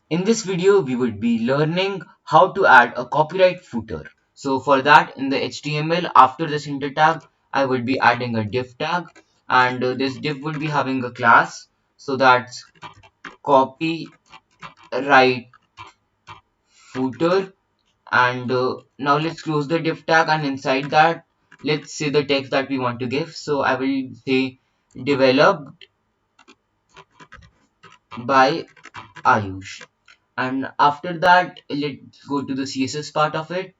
In this video, we would be learning how to add a copyright footer. So for that, in the HTML, after the center tag, I would be adding a div tag, and this div would be having a class. So that's copyright footer. And now let's close the div tag, and inside that, let's say the text that we want to give. So I will say developed by Ayush. And after that, let's go to the CSS part of it.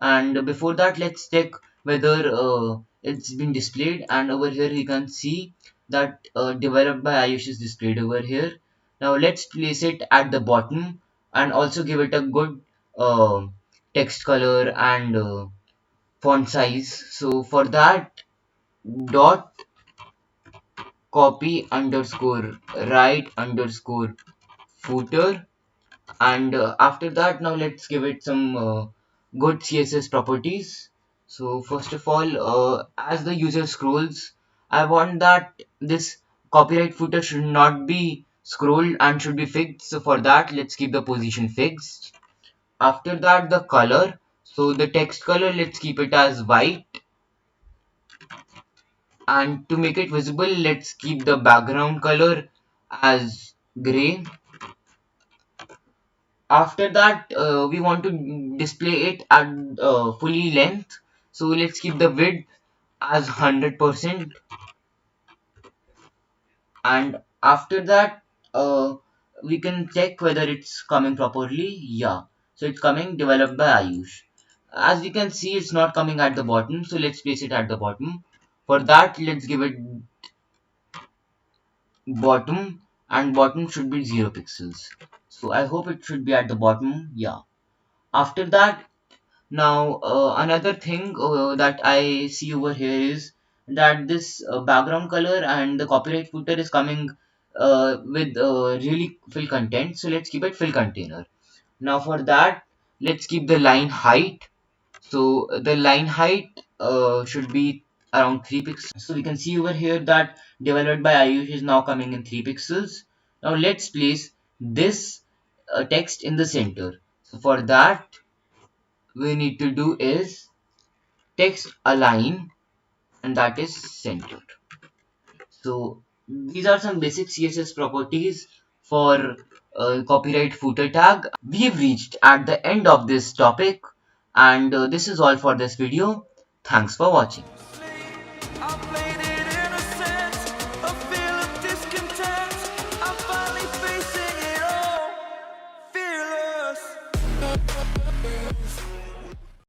And before that, let's check whether it's been displayed. And over here you can see that developed by Ayush is displayed over here. Now let's place it at the bottom and also give it a good uh, text color and font size. So for that, dot copy underscore right underscore footer. And after that, now let's give it some good CSS properties. So first of all, as the user scrolls, I want that this copyright footer should not be scrolled and should be fixed. So for that, let's keep the position fixed. After that, the color, so the text color, let's keep it as white, and to make it visible, let's keep the background color as gray. After that, we want to display it at fully length, so let's keep the width as 100%. And after that, we can check whether it's coming properly. Yeah, so it's coming, developed by Ayush. As you can see, it's not coming at the bottom, so let's place it at the bottom. For that, let's give it bottom, and bottom should be 0 pixels. So I hope it should be at the bottom. Yeah. After that, now, another thing that I see over here is that this background color and the copyright footer is coming with really fill content. So let's keep it fill container. Now for that, let's keep the line height. So the line height should be around 3 pixels. So we can see over here that developed by Ayush is now coming in 3 pixels. Now let's place this text in the center. So for that, we need to do is text align, and that is centered. So these are some basic CSS properties for copyright footer tag. We've reached at the end of this topic, and this is all for this video. Thanks for watching.